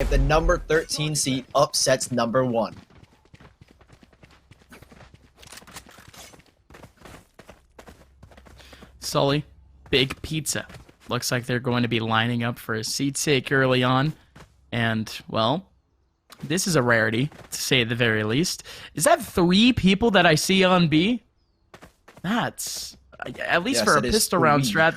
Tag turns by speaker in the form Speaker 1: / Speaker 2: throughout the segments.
Speaker 1: if the number 13 seed upsets number 1.
Speaker 2: Sully, Big Pizza. Looks like they're going to be lining up for a seat take early on. And, well, this is a rarity, to say the very least. Is that 3 people that I see on B? That's, at least for a pistol round strat,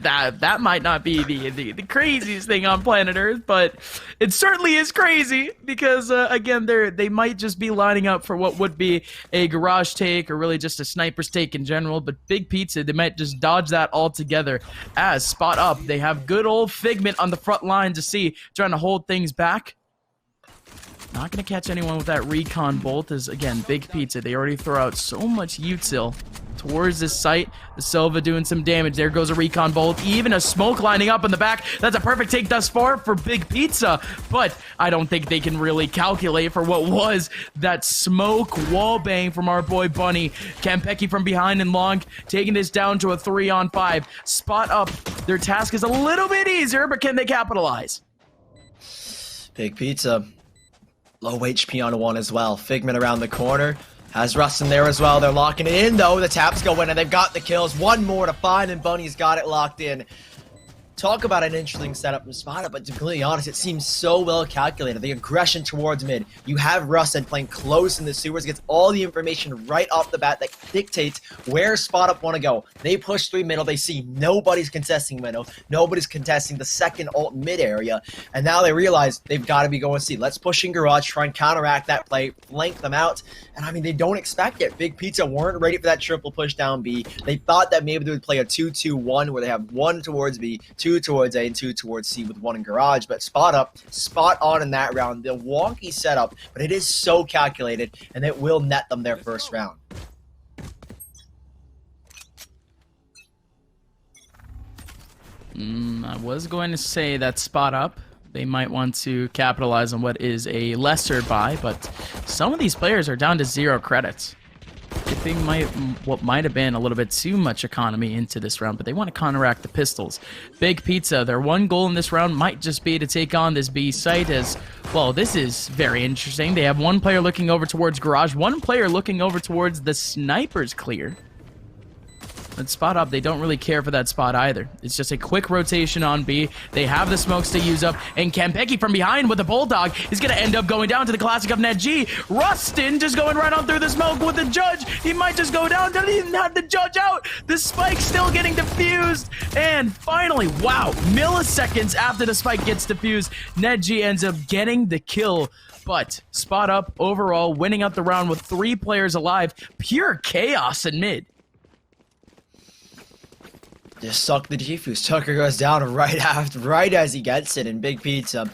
Speaker 2: that might not be the craziest thing on planet Earth, but it certainly is crazy because, again, they might just be lining up for what would be a garage take or really just a sniper's take in general, but Big Pizza, they might just dodge that altogether. As spot up, they have good old Figment on the front line to see, trying to hold things back. Not going to catch anyone with that recon bolt as, again, Big Pizza, they already throw out so much util towards this site. The Silva doing some damage. There goes a recon bolt. Even a smoke lining up in the back. That's a perfect take thus far for Big Pizza, but I don't think they can really calculate for what was that smoke wall bang from our boy Bunny. Kanpeki from behind and long, taking this down to a 3-on-5. Spot up. Their task is a little bit easier, but can they capitalize?
Speaker 1: Big Pizza. Low HP on 1 as well. Figment around the corner. Has Rustun there as well. They're locking it in, though. The taps go in, and they've got the kills. 1 more to find, and Bunny's got it locked in. Talk about an interesting setup from Spot, but to be completely honest, it seems so well calculated. The aggression towards mid. You have Rustun playing close in the sewers, gets all the information right off the bat that dictates where Spot Up want to go. They push 3 middle. They see nobody's contesting middle. Nobody's contesting the second ult mid area. And now they realize they've got to be going C. Let's push in garage, try and counteract that play, flank them out. And I mean, they don't expect it. Big Pizza weren't ready for that triple push down B. They thought that maybe they would play a 2-2-1 where they have 1 towards B, 2 towards A, and 2 towards C with 1 in garage. But spot up, spot on in that round. The wonky setup, but it is so calculated, and it will net them their first round.
Speaker 2: I was going to say that spot up, they might want to capitalize on what is a lesser buy, but some of these players are down to 0 credits. I think what might have been a little bit too much economy into this round, but they want to counteract the pistols. Big Pizza, their one goal in this round might just be to take on this B site as, well, this is very interesting. They have 1 player looking over towards garage, 1 player looking over towards the sniper's clear. But spot up, they don't really care for that spot either. It's just a quick rotation on B. They have the smokes to use up, and Kanpeki from behind with the Bulldog is going to end up going down to the classic of nedg. Rustun just going right on through the smoke with the judge. He might just go down. Doesn't even have the judge out. The spike still getting defused. And finally, wow, milliseconds after the spike gets defused, nedg ends up getting the kill. But spot up overall, winning out the round with 3 players alive. Pure chaos in mid.
Speaker 1: Just suck the defuse. Tucker goes down right as he gets it, and Big Pizza.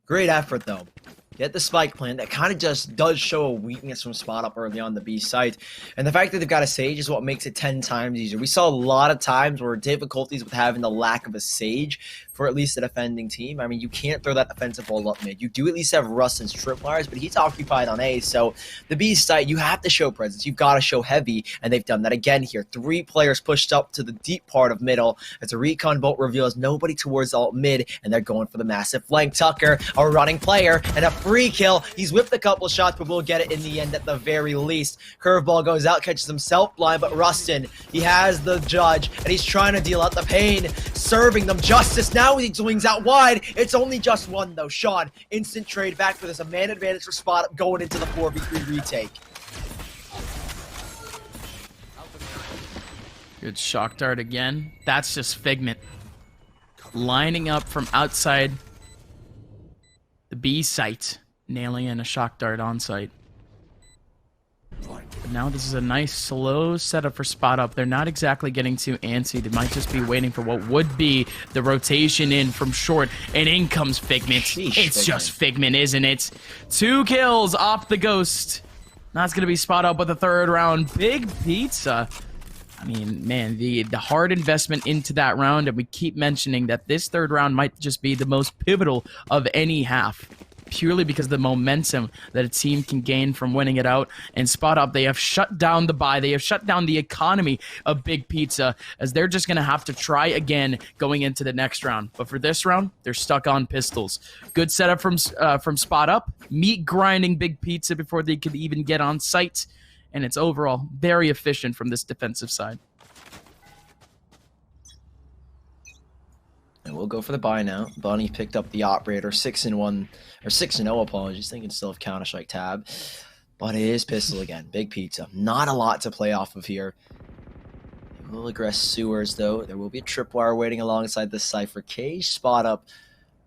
Speaker 1: Great effort, though. Get the spike plan. That kind of just does show a weakness from spot up early on the B site. And the fact that they've got a Sage is what makes it 10 times easier. We saw a lot of times where difficulties with having the lack of a Sage for at least a defending team. I mean, you can't throw that offensive ball up mid. You do at least have Rustun's tripwires, but he's occupied on A. So the B site, you have to show presence. You've got to show heavy, and they've done that again here. 3 players pushed up to the deep part of middle. As a recon bolt reveals nobody towards alt mid, and they're going for the massive flank. Tucker, a running player, and a free kill. He's whipped a couple shots, but we'll get it in the end at the very least. Curveball goes out, catches himself blind, but Rustun, he has the judge, and he's trying to deal out the pain, serving them justice. Now he swings out wide. It's only just 1, though. Sean, instant trade back for this. A man advantage for spot up going into the 4v3 retake.
Speaker 2: Good shock dart again. That's just Figment lining up from outside the B site, nailing in a shock dart on site. But now this is a nice slow setup for spot up. They're not exactly getting too antsy. They might just be waiting for what would be the rotation in from short, and in comes Figment.
Speaker 1: Sheesh,
Speaker 2: it's
Speaker 1: Figment.
Speaker 2: just Figment, isn't it? 2 kills off the Ghost. That's going to be spot up with the 3rd round. Big Pizza. I mean, man, the hard investment into that round, and we keep mentioning that this 3rd round might just be the most pivotal of any half. purely because of the momentum that a team can gain from winning it out. And Spot Up, they have shut down the buy. They have shut down the economy of Big Pizza, as they're just going to have to try again going into the next round. But for this round, they're stuck on pistols. Good setup from Spot Up. Meat grinding Big Pizza before they could even get on site. And it's overall very efficient from this defensive side.
Speaker 1: And we'll go for the buy now. Bunny picked up the operator, 6-1, or 6-0, apologies. Thinking still of Counter-Strike tab. But it is pistol again. Big Pizza. Not a lot to play off of here. They will aggress sewers, though. There will be a tripwire waiting alongside the Cypher cage. Spot Up.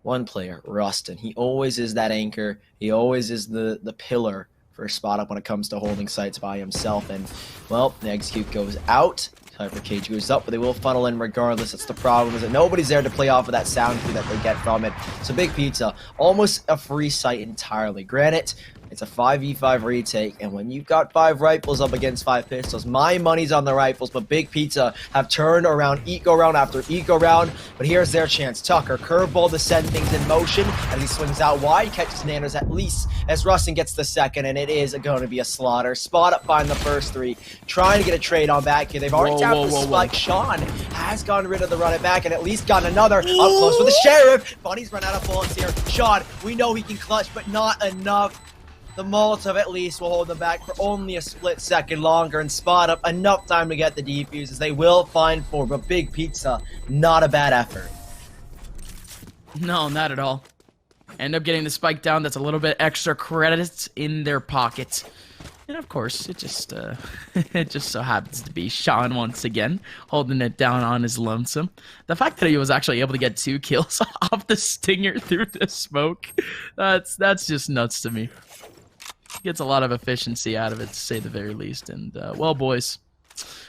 Speaker 1: One player, Rustun. He always is that anchor. He always is the pillar for Spot Up when it comes to holding sites by himself. And, well, the execute goes out. Cypher cage goes up, but they will funnel in regardless. That's the problem, is that nobody's there to play off of that sound cue that they get from it. So Big Pizza, almost a free site entirely. Granted, it's a 5v5 retake, and when you've got 5 rifles up against 5 pistols, my money's on the rifles, but Big Pizza have turned around eco round after eco round. But here's their chance. Tucker, curveball to send things in motion as he swings out wide, catches Nanners at least as Rustun gets the second, and it is going to be a slaughter. Spot Up find the first 3, trying to get a trade on back here. They've already tapped the spike. Sean has gotten rid of the run it back and at least gotten another up close with the Sheriff. Bunny's run out of bullets here. Sean, we know he can clutch, but not enough. The Molotov at least will hold them back for only a split second longer, and Spot Up enough time to get the defuse as they will find 4, but Big Pizza, not a bad effort.
Speaker 2: No, not at all. End up getting the spike down. That's a little bit extra credits in their pockets. And of course, it just so happens to be Sean once again, holding it down on his lonesome. The fact that he was actually able to get 2 kills off the Stinger through the smoke, that's just nuts to me. Gets a lot of efficiency out of it, to say the very least. And, well, boys,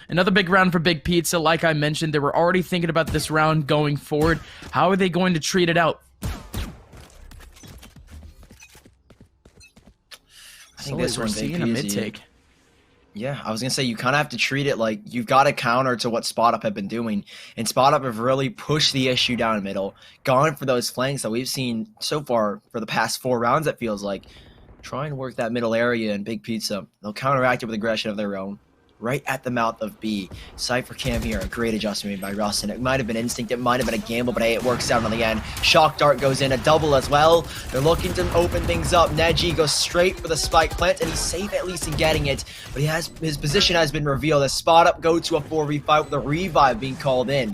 Speaker 2: another big round for Big Pizza. Like I mentioned, they were already thinking about this round going forward. How are they going to treat it out?
Speaker 1: I think this one's
Speaker 2: seeing a mid-take.
Speaker 1: Yeah, I was going to say, you kind of have to treat it like you've got to counter to what Spot Up have been doing. And Spot Up have really pushed the issue down the middle, gone for those flanks that we've seen so far for the past 4 rounds, it feels like. Try and work that middle area, and Big Pizza, they'll counteract it with aggression of their own. Right at the mouth of B. Cypher cam here, a great adjustment made by Rustun. It might have been instinct, it might have been a gamble, but hey, it works out on the end. Shock Dart goes in, a double as well. They're looking to open things up. nedg goes straight for the spike plant, and he's safe at least in getting it. But his position has been revealed as Spot Up go to a 4v5 with a revive being called in.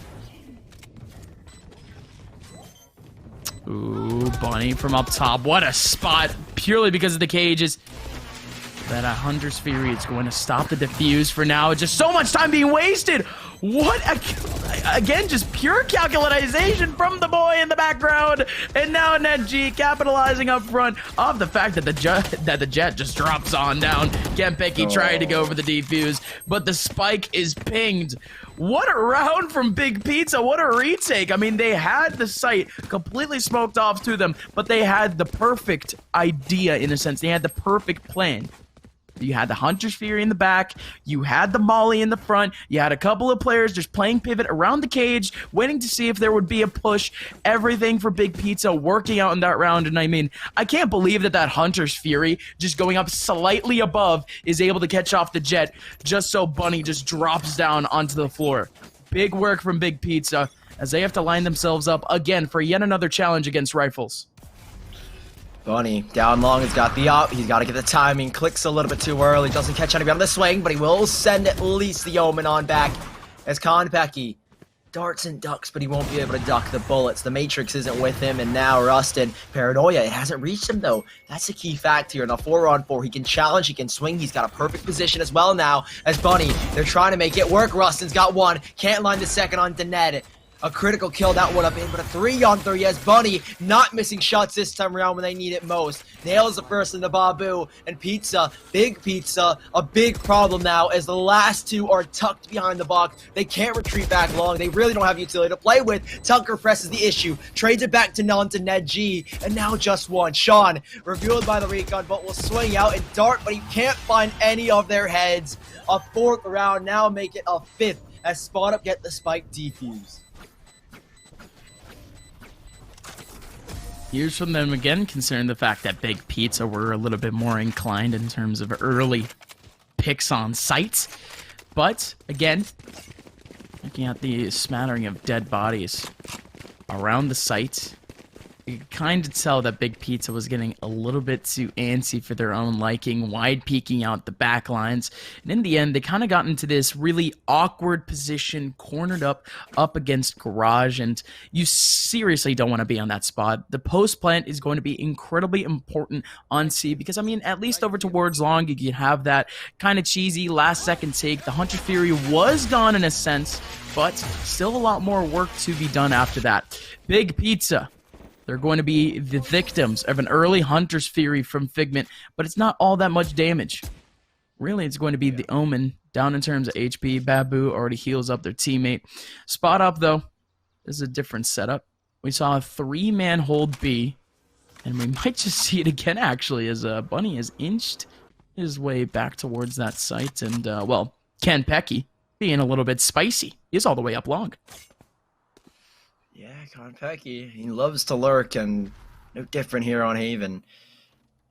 Speaker 2: Ooh, Bunny from up top. What a spot. Purely because of the cages. That Hunter's Fury is going to stop the defuse for now. Just so much time being wasted. What? Again, just pure calculation from the boy in the background. And now nedg capitalizing up front of the fact that the jet just drops on down. Kanpeki trying to go for the defuse, but the spike is pinged. What a round from Big Pizza. What a retake. I mean, they had the site completely smoked off to them, but they had the perfect idea in a sense. They had the perfect plan. You had the Hunter's Fury in the back, you had the Molly in the front, you had a couple of players just playing pivot around the cage, waiting to see if there would be a push. Everything for Big Pizza working out in that round, and I mean, I can't believe that Hunter's Fury, just going up slightly above, is able to catch off the jet, just so Bunny just drops down onto the floor. Big work from Big Pizza, as they have to line themselves up again for yet another challenge against rifles.
Speaker 1: Bunny, down long, has got the up. He's got to get the timing. Clicks a little bit too early. Doesn't catch anybody on the swing, but he will send at least the Omen on back as Kanpeki darts and ducks, but he won't be able to duck the bullets. The Matrix isn't with him, and now Rustun. Paranoia, it hasn't reached him, though. That's a key fact here. In a 4-on-4, he can challenge, he can swing. He's got a perfect position as well now as Bunny. They're trying to make it work. Rustun's got 1. Can't line the second on Ned. A critical kill, that one up in, but a 3-on-3 as Bunny not missing shots this time around when they need it most. Nails the first in the Babu, and Pizza, Big Pizza, a big problem now as the last 2 are tucked behind the box. They can't retreat back long. They really don't have utility to play with. Tucker presses the issue, trades it back to nedg, and now just 1. Sean, revealed by the recon, but will swing out and dart, but he can't find any of their heads. A 4th round, now make it a 5th as Spot Up get the spike defuse.
Speaker 2: Here's from them again, considering the fact that Big Pizza were a little bit more inclined in terms of early picks on sites. But, again, looking at the smattering of dead bodies around the site, you could kind of tell that Big Pizza was getting a little bit too antsy for their own liking, wide peeking out the back lines. And in the end, they kind of got into this really awkward position, cornered up against garage, and you seriously don't want to be on that spot. The post plant is going to be incredibly important on C because, I mean, at least over towards long, you can have that kind of cheesy last-second take. The Hunter Fury was gone in a sense, but still a lot more work to be done after that. Big Pizza, they're going to be the victims of an early Hunter's Fury from Figment, but it's not all that much damage. Really, it's going to be the Omen down in terms of HP. Babu already heals up their teammate. Spot up, though. This is a different setup. We saw a 3-man hold B, and we might just see it again, actually, as Bunny has inched his way back towards that site. And, well, Kanpeki being a little bit spicy. He's all the way up long.
Speaker 1: Yeah, Kanpeki, he loves to lurk, and no different here on Haven.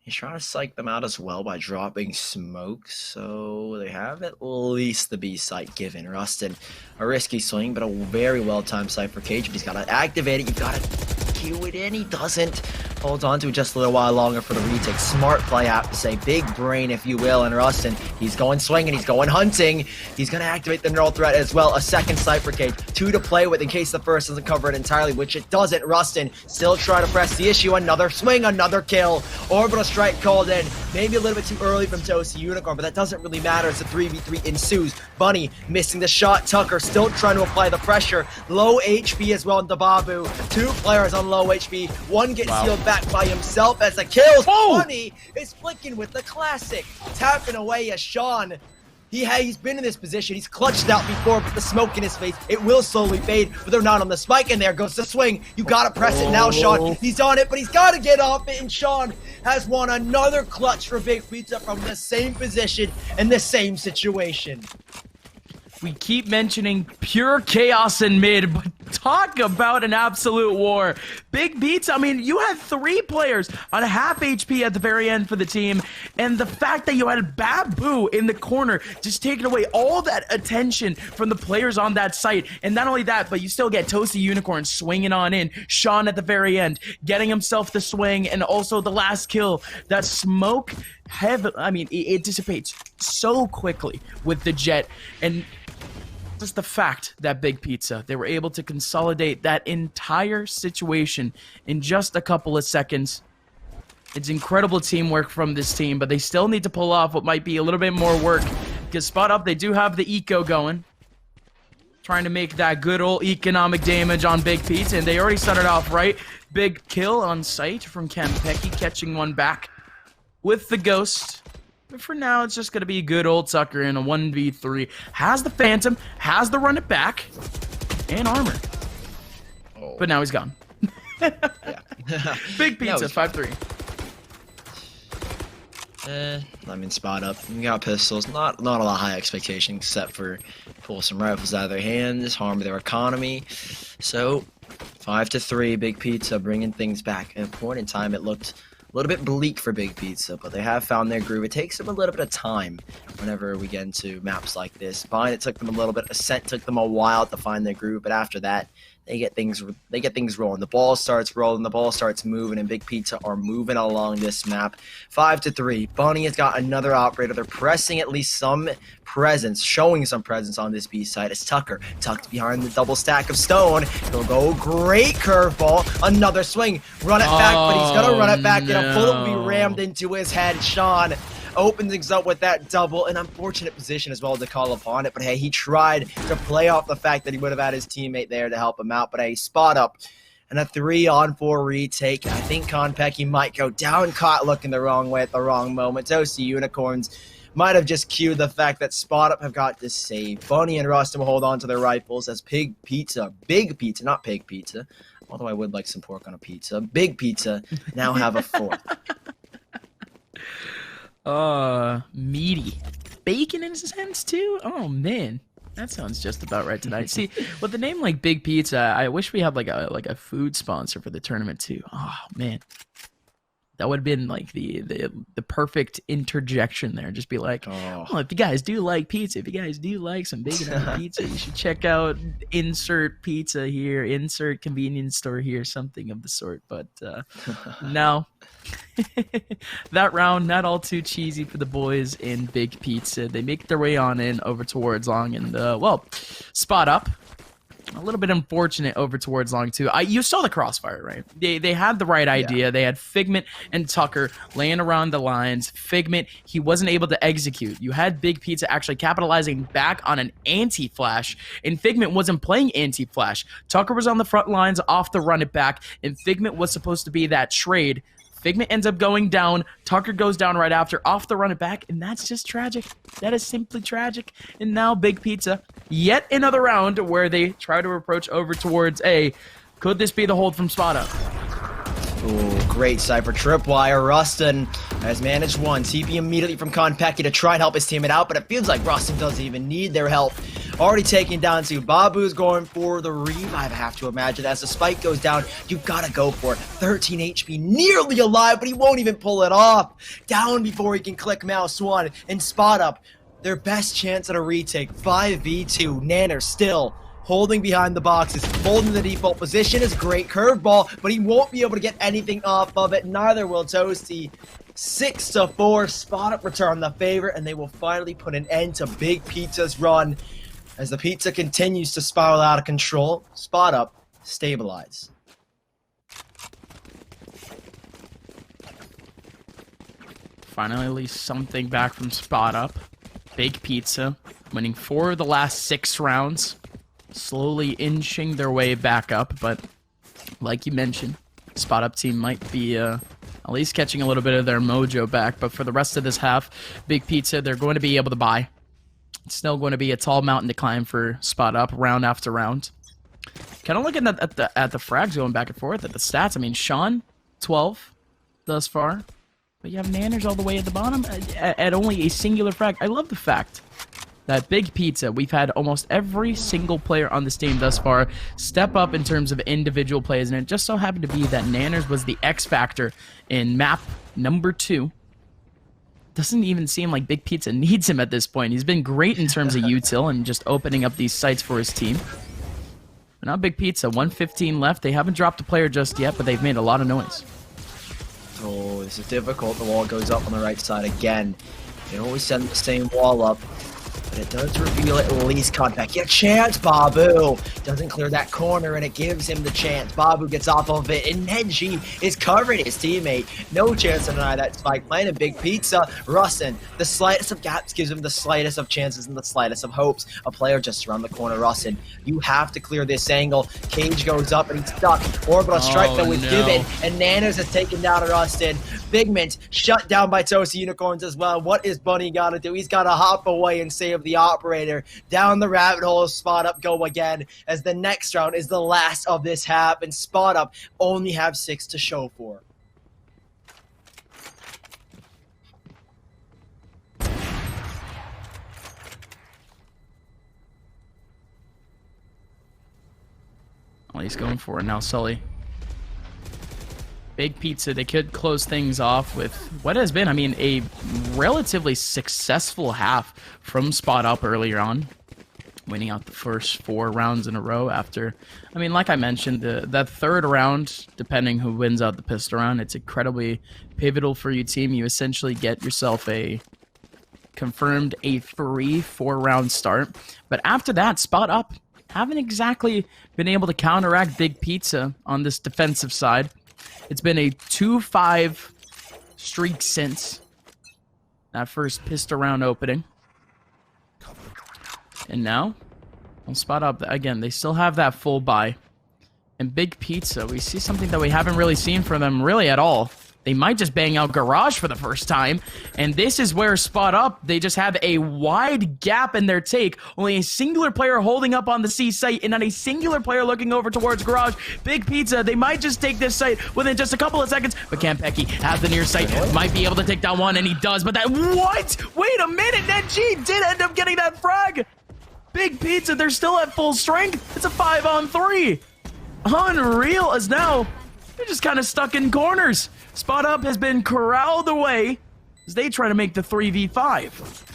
Speaker 1: He's trying to psych them out as well by dropping smoke, so they have at least the B site given. Rustun, a risky swing, but a very well-timed site for Cage. But he's got to activate it. You've got to cue it in. He doesn't. Holds on to it just a little while longer for the retake. Smart play, I have to say. Big brain, if you will. And Rustun, he's going swinging. He's going hunting. He's going to activate the neural threat as well. A second site for Cage. 2 to play with in case the first doesn't cover it entirely, which it doesn't. Rustun still trying to press the issue. Another swing, another kill. Orbital strike called in. Maybe a little bit too early from ToastyUnicorn, but that doesn't really matter as the 3v3 ensues. Bunny missing the shot. Tucker still trying to apply the pressure. Low HP as well into Babu. 2 players on low HP. One gets sealed back by himself as the kills. Bunny is flicking with the classic. Tapping away as Sean. He's been in this position. He's clutched out before, but the smoke in his face, it will slowly fade, but they're not on the spike, and there goes the swing. You gotta press it now, Sean. He's on it, but he's gotta get off it, and Sean has won another clutch for Big Pizza from the same position and the same situation.
Speaker 2: We keep mentioning pure chaos in mid, but talk about an absolute war. Big Pizza, I mean, you had 3 players on half HP at the very end for the team, and the fact that you had Babu in the corner just taking away all that attention from the players on that site. And not only that, but you still get ToastyUnicorns swinging on in. Sean at the very end, getting himself the swing, and also the last kill. That smoke, I mean, it dissipates so quickly with the jet, and just the fact that Big Pizza, they were able to consolidate that entire situation in just a couple of seconds. It's incredible teamwork from this team, but they still need to pull off what might be a little bit more work. Because spot up, they do have the eco going. Trying to make that good old economic damage on Big Pizza, and they already started off right. Big kill on sight from Kanpeki, catching one back with the Ghost. But for now, it's just going to be a good old Tucker in a 1v3. Has the Phantom, has the run it back, and armor.
Speaker 1: Oh.
Speaker 2: But now he's gone. Big Pizza, 5-3.
Speaker 1: I mean, spot up. We got pistols. Not a lot of high expectations, except for pull some rifles out of their hands, harm their economy. So, 5-3, Big Pizza bringing things back. At a point in time, it looked a little bit bleak for Big Pizza, but they have found their groove. It takes them a little bit of time whenever we get into maps like this. Fine, it took them a little bit. Ascent took them a while to find their groove, but after that, they get things rolling. The ball starts rolling, the ball starts moving, and Big Pizza are moving along this map. 5-3. Bunny has got another operator. They're pressing at least some presence, showing some presence on this B side. It's Tucker, tucked behind the double stack of stone. He'll go great curveball. Another swing. Run it back, but he's gonna run it back, and a bullet will be rammed into his head. Sean opens things up with that double. An unfortunate position as well to call upon it, but hey, he tried to play off the fact that he would have had his teammate there to help him out, but hey, spot up and a 3-on-4 retake. I think Kanpeki might go down, caught looking the wrong way at the wrong moment. ToastyUnicorns might have just cued the fact that spot up have got to save. Bunny and Rustun will hold on to their rifles as Big Pizza, not Pig Pizza, although I would like some pork on a pizza. Big Pizza now have a 4th.
Speaker 2: Meaty. Bacon in a sense, too? Oh, man. That sounds just about right tonight. See, with the name like Big Pizza, I wish we had like a food sponsor for the tournament too. Oh man, that would have been like the perfect interjection there. Just be like, oh, if you guys do like pizza, if you guys do like some bacon on your pizza, you should check out insert pizza here, insert convenience store here, something of the sort. But no. That round, not all too cheesy for the boys in Big Pizza. They make their way on in over towards Long and, well, spot up. A little bit unfortunate over towards Long, too. You saw the crossfire, right? They had the right idea. Yeah. They had Figment and Tucker laying around the lines. Figment, he wasn't able to execute. You had Big Pizza actually capitalizing back on an anti-flash, and Figment wasn't playing anti-flash. Tucker was on the front lines off the run it back, and Figment was supposed to be that trade. Figment ends up going down. Tucker goes down right after, off the run it back, and that's just tragic. That is simply tragic. And now Big Pizza, yet another round where they try to approach over towards A. Could this be the hold from Spot Up?
Speaker 1: Ooh, great Cypher Tripwire. Rustun has managed one. TP immediately from Kanpeki to try and help his teammate out, but it feels like Rustun doesn't even need their help. Already taken down to Babu's going for the revive, I have to imagine. As the spike goes down, you gotta go for it. 13 HP, nearly alive, but he won't even pull it off. Down before he can click mouse one and Spot Up. Their best chance at a retake. 5v2. Nanners still holding behind the boxes, holding the default position. Is a great curveball, but he won't be able to get anything off of it. Neither will Toasty. 6-4. Spot Up return the favor, and they will finally put an end to Big Pizza's run. As the pizza continues to spiral out of control, Spot Up stabilize.
Speaker 2: Finally, at least something back from Spot Up. Big Pizza winning 4 of the last 6 rounds. Slowly inching their way back up, but like you mentioned, Spot Up team might be at least catching a little bit of their mojo back. But for the rest of this half, Big Pizza, they're going to be able to buy. It's still going to be a tall mountain to climb for Spot Up round after round. Kind of looking at the frags going back and forth at the stats. I mean, Sean 12 thus far, but you have Nanners all the way at the bottom at only a singular frag. I love the fact that Big Pizza, we've had almost every single player on this team thus far step up in terms of individual plays, and it just so happened to be that Nanners was the X factor in map number 2. Doesn't even seem like Big Pizza needs him at this point. He's been great in terms of util and just opening up these sites for his team. But now Big Pizza, 1:15 left. They haven't dropped a player just yet, but they've made a lot of noise.
Speaker 1: Oh, this is difficult. The wall goes up on the right side again. They always send the same wall up, but it does reveal at least Kanpeki a chance. Babu doesn't clear that corner, and it gives him the chance. Babu gets off of it, and nedg is covering his teammate. No chance to deny that spike plant. And Big Pizza, Rustun, the slightest of gaps gives him the slightest of chances and the slightest of hopes. A player just around the corner. Rustun, you have to clear this angle. Cage goes up, and he's stuck. Orbital strike that was given, and Nanners has taken down Rustun. Figment shut down by ToastyUnicorns as well. What is Bunny got to do? He's got to hop away and save the operator. Down the rabbit hole, Spot Up go again, as the next round is the last of this half, and Spot Up only have 6 to show for.
Speaker 2: Well, he's going for it now, Sully. Big Pizza, they could close things off with what has been, I mean, a relatively successful half from Spot Up earlier on, winning out the first 4 rounds in a row after, I mean, like I mentioned, that third round, depending who wins out the pistol round, it's incredibly pivotal for your team. You essentially get yourself a confirmed a 3-4 round start, but after that, Spot Up haven't exactly been able to counteract Big Pizza on this defensive side. It's been a 2-5 streak since that first pistol round opening. And now, we'll Spot Up again. They still have that full buy. And Big Pizza, we see something that we haven't really seen from them really at all. They might just bang out Garage for the first time. And this is where Spot Up, they just have a wide gap in their take. Only a singular player holding up on the C site and not a singular player looking over towards Garage. Big Pizza, they might just take this site within just a couple of seconds. But Kanpeki has the near site, might be able to take down one, and he does. But that, what? Wait a minute, nedg did end up getting that frag. Big Pizza, they're still at full strength. It's a 5-on-3. Unreal, as now they're just kind of stuck in corners. Spot Up has been corralled away as they try to make the 3v5.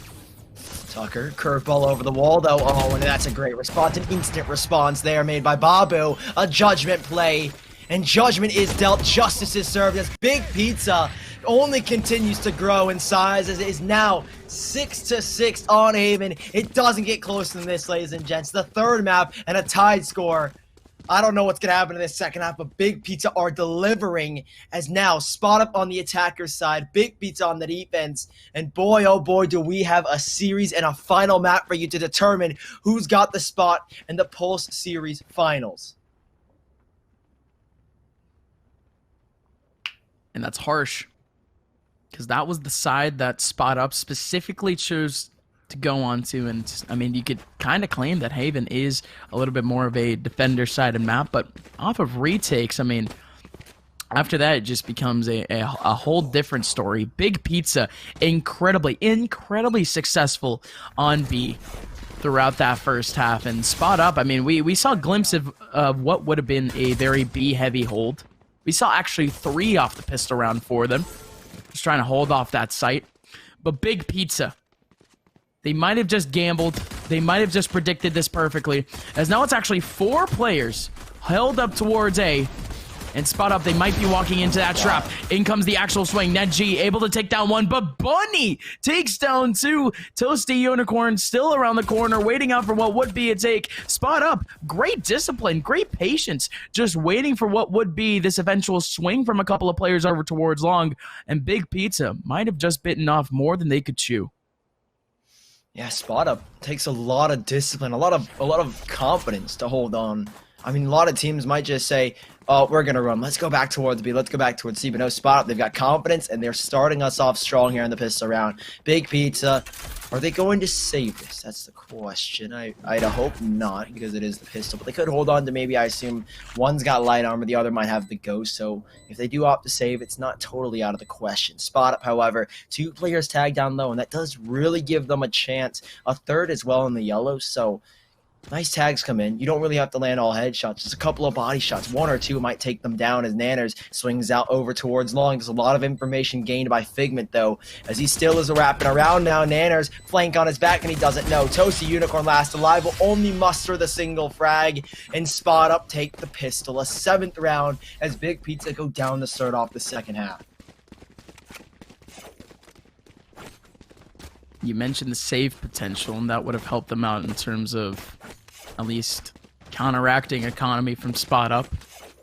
Speaker 1: Tucker, curveball over the wall though. Oh, and that's a great response. An instant response there made by Babu. A judgment play. And judgment is dealt. Justice is served as Big Pizza only continues to grow in size as it is now 6-6 on Haven. It doesn't get closer than this, ladies and gents. The third map and a tied score. I don't know what's going to happen in this second half, but Big Pizza are delivering as now Spot Up on the attacker's side, Big Pizza on the defense, and boy, oh boy, do we have a series and a final map for you to determine who's got the spot in the Pulse Series Finals.
Speaker 2: And that's harsh, because that was the side that Spot Up specifically chose to go on to, and I mean, you could kind of claim that Haven is a little bit more of a defender-sided map, but off of retakes, I mean, after that, it just becomes a whole different story. Big Pizza, incredibly successful on B throughout that first half, and Spot Up, I mean, we saw a glimpse of what would have been a very B-heavy hold. We saw actually 3 off the pistol round for them, just trying to hold off that site, but Big Pizza, they might have just gambled. They might have just predicted this perfectly. As now it's actually 4 players held up towards A. And Spot Up, they might be walking into that trap. In comes the actual swing. nedg able to take down 1, but Bunny takes down 2. ToastyUnicorns still around the corner, waiting out for what would be a take. Spot Up, great discipline, great patience, just waiting for what would be this eventual swing from a couple of players over towards long. And Big Pizza might have just bitten off more than they could chew.
Speaker 1: Yeah, Spot Up takes a lot of discipline, a lot of confidence to hold on. I mean, a lot of teams might just say, oh, we're going to run. Let's go back towards B. Let's go back towards C. But no, Spot Up, they've got confidence, and they're starting us off strong here in the pistol round. Big Pizza, are they going to save this? That's the question. I'd hope not, because it is the pistol. But they could hold on to maybe, I assume, one's got light armor, the other might have the ghost. So if they do opt to save, it's not totally out of the question. Spot Up, however, 2 players tagged down low, and that does really give them a chance. A third as well in the yellow, so nice tags come in. You don't really have to land all headshots. Just a couple of body shots. 1 or 2 might take them down as Nanners swings out over towards long. There's a lot of information gained by Figment, though, as he still is wrapping around now. Nanners flank on his back, and he doesn't know. ToastyUnicorn last alive will only muster the single frag, and Spot Up take the pistol. A 7th round as Big Pizza go down to start off the second half.
Speaker 2: You mentioned the save potential, and that would have helped them out in terms of at least counteracting economy from Spot Up.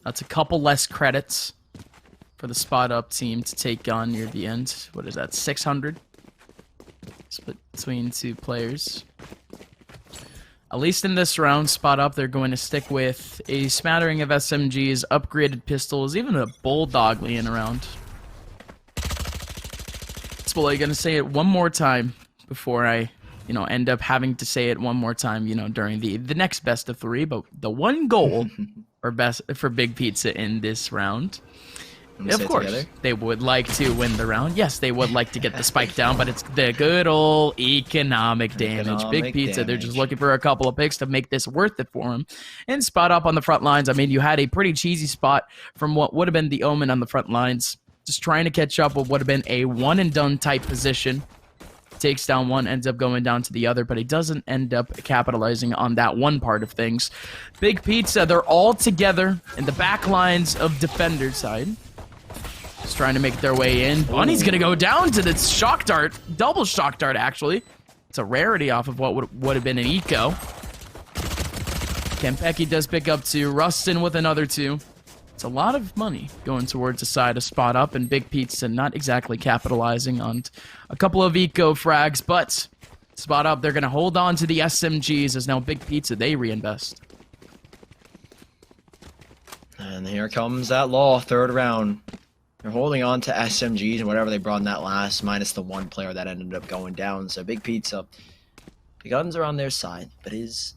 Speaker 2: That's a couple less credits for the Spot Up team to take on near the end. What is that, 600? Split between 2 players. At least in this round, Spot Up, they're going to stick with a smattering of SMGs, upgraded pistols, even a Bulldog laying around. Well, I'm going to say it one more time before I, end up having to say it one more time, during the next best of 3. But the one goal for Big Pizza in this round, of course, they would like to win the round. Yes, they would like to get the spike down, but it's the good old economic damage. Big Pizza, they're just looking for a couple of picks to make this worth it for them. And Spot Up on the front lines. I mean, you had a pretty cheesy spot from what would have been the Omen on the front lines. Just trying to catch up with what would have been a one-and-done type position. Takes down one, ends up going down to the other, but he doesn't end up capitalizing on that one part of things. Big Pizza, they're all together in the back lines of defender side. Just trying to make their way in. Bunny's going to go down to the shock dart. Double shock dart, actually. It's a rarity off of what would have been an eco. Kanpeki does pick up 2. Rustun with another 2. It's a lot of money going towards the side of Spot Up, and Big Pizza not exactly capitalizing on a couple of eco frags, but Spot Up, they're going to hold on to the SMGs as now Big Pizza, they reinvest.
Speaker 1: And here comes that law, 3rd round. They're holding on to SMGs and whatever they brought in that last, minus the 1 player that ended up going down. So Big Pizza, the guns are on their side, but is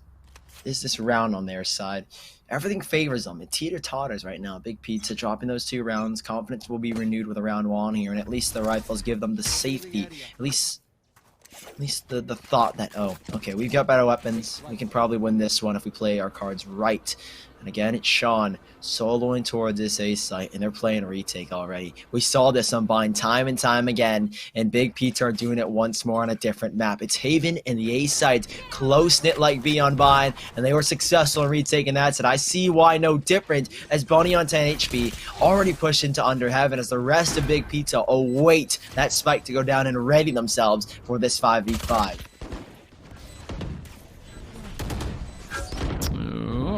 Speaker 1: this round on their side? Everything favors them. It teeter-totters right now. Big Pizza dropping those 2 rounds. Confidence will be renewed with a round 1 here, and at least the rifles give them the safety. At least at least the thought that, oh, okay, we've got better weapons. We can probably win this one if we play our cards right. And again, it's Sean soloing towards this A site, and they're playing retake already. We saw this on Bind time and time again, and Big Pizza are doing it once more on a different map. It's Haven and the A site, close-knit like B on Bind, and they were successful in retaking that set. I see why no different, as Bunny on 10 HP already pushed into Under Heaven as the rest of Big Pizza await that spike to go down and ready themselves for this 5v5.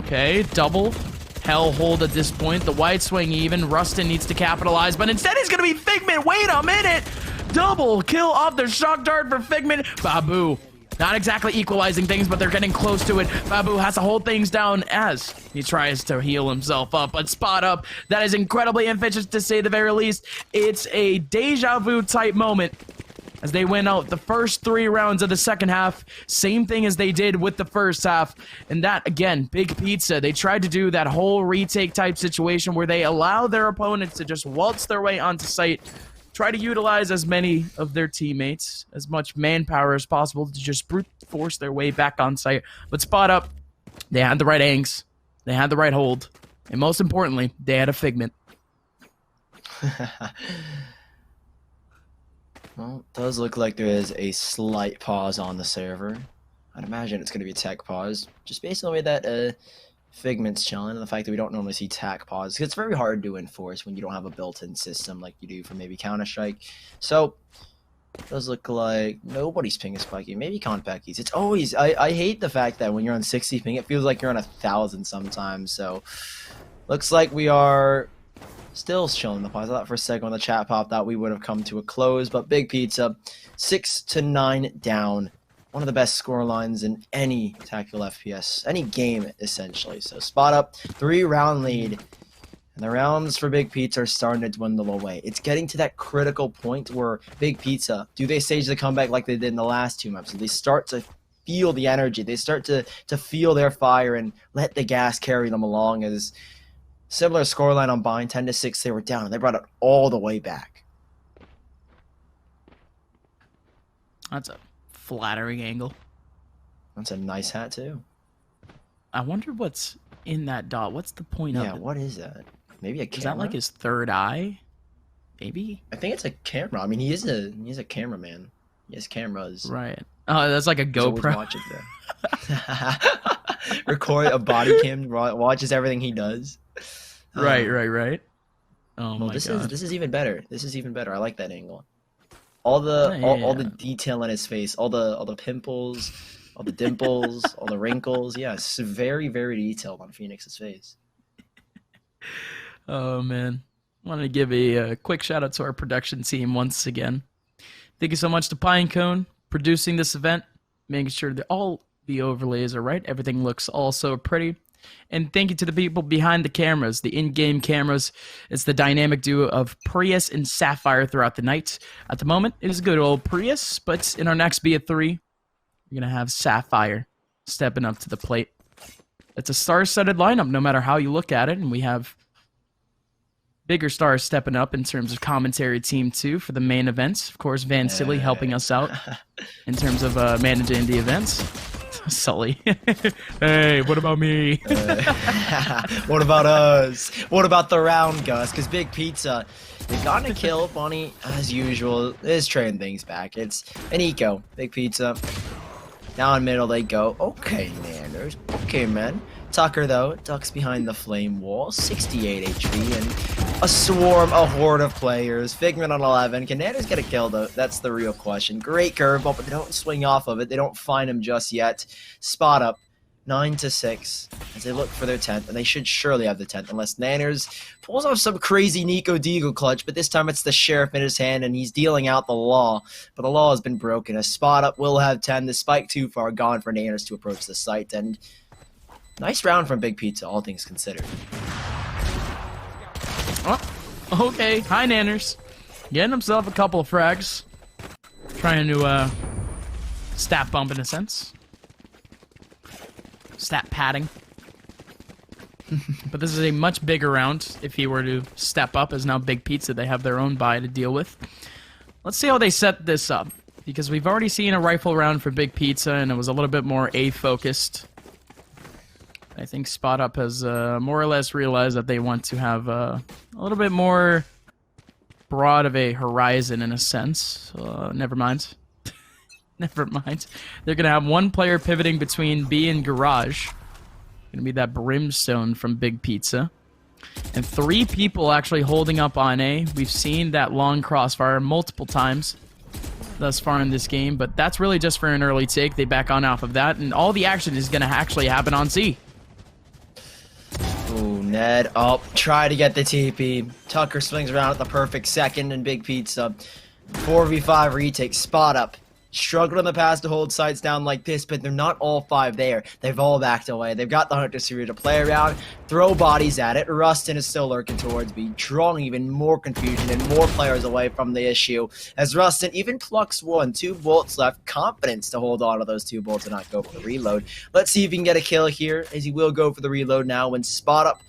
Speaker 2: Okay, double hell hold at this point. The wide swing even. Rustun needs to capitalize, but instead it's going to be Figment. Wait a minute. Double kill off the shock dart for Figment. Babu. Not exactly equalizing things, but they're getting close to it. Babu has to hold things down as he tries to heal himself up. But spot up, that is incredibly efficient to say the very least. It's a deja vu type moment as they win out the first 3 rounds of the second half. Same thing as they did with the first half. And that, again, Big Pizza, they tried to do that whole retake type situation where they allow their opponents to just waltz their way onto site, try to utilize as many of their teammates, as much manpower as possible to just brute force their way back on site. But spot up, they had the right angs, they had the right hold, and most importantly, they had a Figment.
Speaker 1: Well, it does look like there is a slight pause on the server. I'd imagine it's going to be a tech pause, just based on the way that Figment's chilling, and the fact that we don't normally see tech pause. It's very hard to enforce when you don't have a built-in system like you do for maybe Counter-Strike. So, it does look like nobody's ping is spiking. Maybe Kanpeki's. It's always... I hate the fact that when you're on 60 ping, it feels like you're on 1,000 sometimes. So, looks like we are... still chilling the pause. I thought for a second when the chat popped out we would have come to a close, but Big Pizza 6-9 down. One of the best score lines in any tactical FPS, any game essentially. So spot up, 3-round lead, and the rounds for Big Pizza are starting to dwindle away. It's getting to that critical point where Big Pizza, do they stage the comeback like they did in the last 2 maps? Do they start to feel the energy? They start to feel their fire and let the gas carry them along as... Similar scoreline on Bind, 10-6, they were down, and they brought it all the way back.
Speaker 2: That's a flattering angle.
Speaker 1: That's a nice hat, too.
Speaker 2: I wonder what's in that dot. What's the point of it?
Speaker 1: Yeah, what is that? Maybe a camera?
Speaker 2: Is that like his third eye? Maybe?
Speaker 1: I think it's a camera. I mean, he's a cameraman. He has cameras.
Speaker 2: Right. Oh, that's like a GoPro.
Speaker 1: Watch it there. Record a body cam, watches everything he does.
Speaker 2: Right. Oh
Speaker 1: well,
Speaker 2: my
Speaker 1: this
Speaker 2: god.
Speaker 1: is even better. This is even better. I like that angle. All the detail in his face, all the pimples, all the dimples, all the wrinkles. Yeah, it's very, very detailed on Phoenix's face.
Speaker 2: Oh man. Wanted to give a quick shout out to our production team once again. Thank you so much to Pinecone producing this event, making sure that all the overlays are right. Everything looks all so pretty. And thank you to the people behind the cameras, the in-game cameras. It's the dynamic duo of Prius and Sapphire throughout the night. At the moment, it is good old Prius, but in our next Be It 3, we're going to have Sapphire stepping up to the plate. It's a star-studded lineup, no matter how you look at it, and we have bigger stars stepping up in terms of commentary team, too, for the main events. Of course, Van Silly helping us out in terms of managing the events. Sully. Hey, what about me?
Speaker 1: What about us? What about the round, Gus? Because Big Pizza, they've gotten a kill. Bunny, as usual, is trading things back. It's an eco. Big Pizza. Down middle they go. Okay, Nanners. Okay, man. Tucker, though, ducks behind the flame wall. 68 HP and a swarm, a horde of players. Figment on 11. Can Nanners get a kill, though? That's the real question. Great curveball, but they don't swing off of it. They don't find him just yet. Spot up. 9-6 as they look for their 10th, and they should surely have the 10th unless Nanners pulls off some crazy Nico Deagle clutch, but this time it's the sheriff in his hand and he's dealing out the law, but the law has been broken. A spot up will have 10. The spike too far gone for Nanners to approach the site, and nice round from Big Pizza, all things considered.
Speaker 2: Oh, okay. Hi, Nanners. Getting himself a couple of frags. Trying to stat bump in a sense. Stat padding. But this is a much bigger round if he were to step up, as now Big Pizza, they have their own buy to deal with. Let's see how they set this up. because we've already seen a rifle round for Big Pizza, and it was a little bit more A-focused. I think Spot Up has more or less realized that they want to have a little bit more broad of a horizon in a sense. Never mind. Never mind. They're going to have one player pivoting between B and Garage. Going to be that Brimstone from Big Pizza. And 3 people actually holding up on A. We've seen that long crossfire multiple times thus far in this game, but that's really just for an early take. They back on off of that, and all the action is going to actually happen on C.
Speaker 1: Ooh, Ned up, try to get the TP. Tucker swings around at the perfect second, and Big Pizza 4v5 retake. Spot Up struggled in the past to hold sights down like this, but they're not all 5 there. They've all backed away. They've got the Hunter Series to play around, throw bodies at it. Rustun is still lurking towards B, drawing even more confusion and more players away from the issue. As Rustun even plucks 1, 2 bolts left, confidence to hold on to those 2 bolts and not go for the reload. Let's see if he can get a kill here, as he will go for the reload now when Spot Up.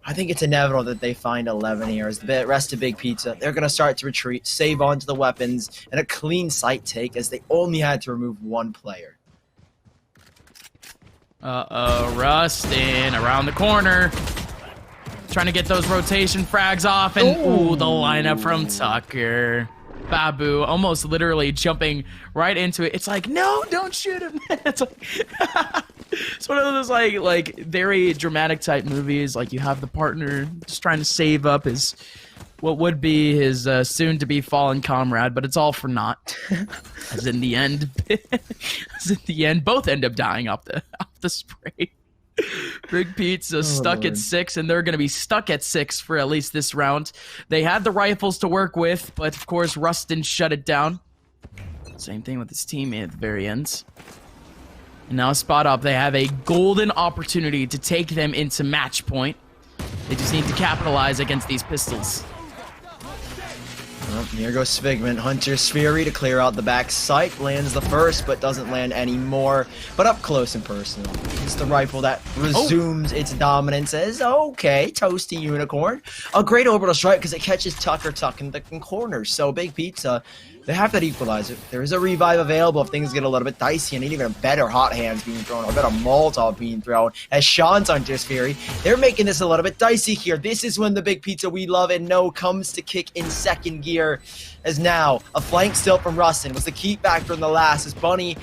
Speaker 1: I think it's inevitable that they find 11 here. As the rest of Big Pizza, they're going to start to retreat, save onto the weapons, and a clean sight take as they only had to remove 1 player.
Speaker 2: Rustun around the corner. Trying to get those rotation frags off, and ooh, the lineup from Tucker. Babu almost literally jumping right into it. It's like, no, don't shoot him. It's like, it's one of those like very dramatic type movies. Like you have the partner just trying to save up his what would be his soon to be fallen comrade, but it's all for naught. As in the end, both end up dying off the spray. Big Pizza stuck at 6, and they're going to be stuck at 6 for at least this round. They had the rifles to work with, but of course Rustun shut it down. Same thing with his teammate at the very end. And now Spot Up, they have a golden opportunity to take them into match point. They just need to capitalize against these pistols.
Speaker 1: Well, here goes Figment. Hunter's Fury to clear out the back sight. Lands the first, but doesn't land any more. But up close and personal. It's the rifle that resumes its dominance as, okay, ToastyUnicorn. A great orbital strike because it catches Tucker tucking the corners. So Big Pizza, they have that equalizer. There is a revive available if things get a little bit dicey, and even a better hot hands being thrown, or a better Molotov being thrown. As Sean's Hunter's Fury, they're making this a little bit dicey here. This is when the Big Pizza we love and know comes to kick in second gear. As now, a flank still from Rustun was the key factor in the last, as Bunny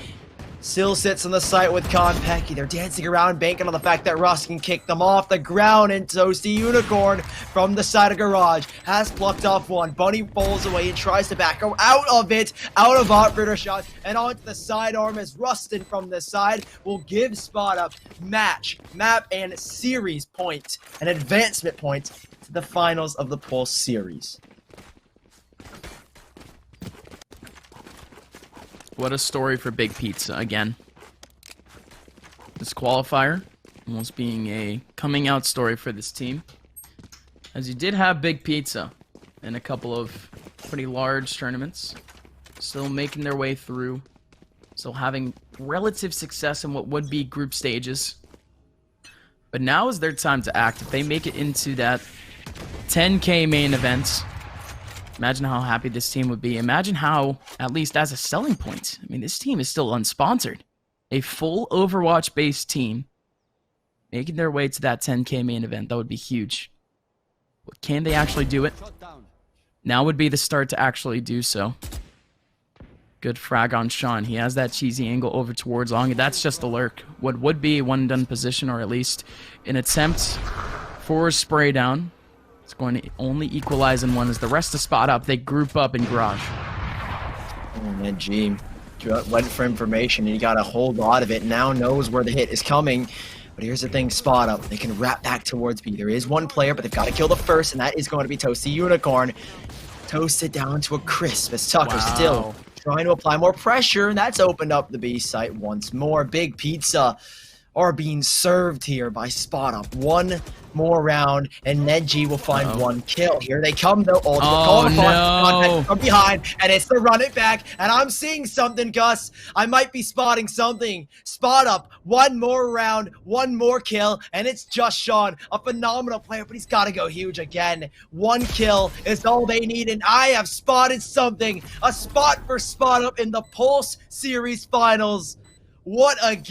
Speaker 1: still sits on the site with Kanpeki. They're dancing around, banking on the fact that Rustun kicked them off the ground, and ToastyUnicorn from the side of Garage has plucked off 1. Bunny falls away and tries to back her out of it, out of operator shot, and onto the sidearm as Rustun from the side will give Spot Up match, map, and series points, and advancement points to the finals of the Pulse series.
Speaker 2: What a story for Big Pizza again. This qualifier almost being a coming out story for this team. As you did have Big Pizza in a couple of pretty large tournaments. Still making their way through. Still having relative success in what would be group stages. But now is their time to act. If they make it into that 10K main event, imagine how happy this team would be. Imagine how, at least as a selling point, I mean, this team is still unsponsored. A full Overwatch-based team making their way to that 10K main event. That would be huge. But can they actually do it? Now would be the start to actually do so. Good frag on Sean. He has that cheesy angle over towards Long. That's just a lurk. What would be a one-and-done position, or at least an attempt for a spray down. It's going to only equalize in 1 as the rest of Spot Up. They group up in Garage.
Speaker 1: Oh, nedg went for information, and he got a whole lot of it. Now knows where the hit is coming. But here's the thing, Spot Up, they can wrap back towards B. There is 1 player, but they've got to kill the first, and that is going to be ToastyUnicorn. Toasted down to a crisp as Tucker still trying to apply more pressure, and that's opened up the B site once more. Big Pizza are being served here by Spot Up. One more round, and nedg will find one kill. Here they come, though. Ultimate call upon Kanpeki from behind, and it's the run it back. And I'm seeing something, Gus. I might be spotting something. Spot Up, one more round, one more kill, and it's just Sean, a phenomenal player, but he's got to go huge again. One kill is all they need, and I have spotted something. A spot for Spot Up in the Pulse Series Finals. What a game.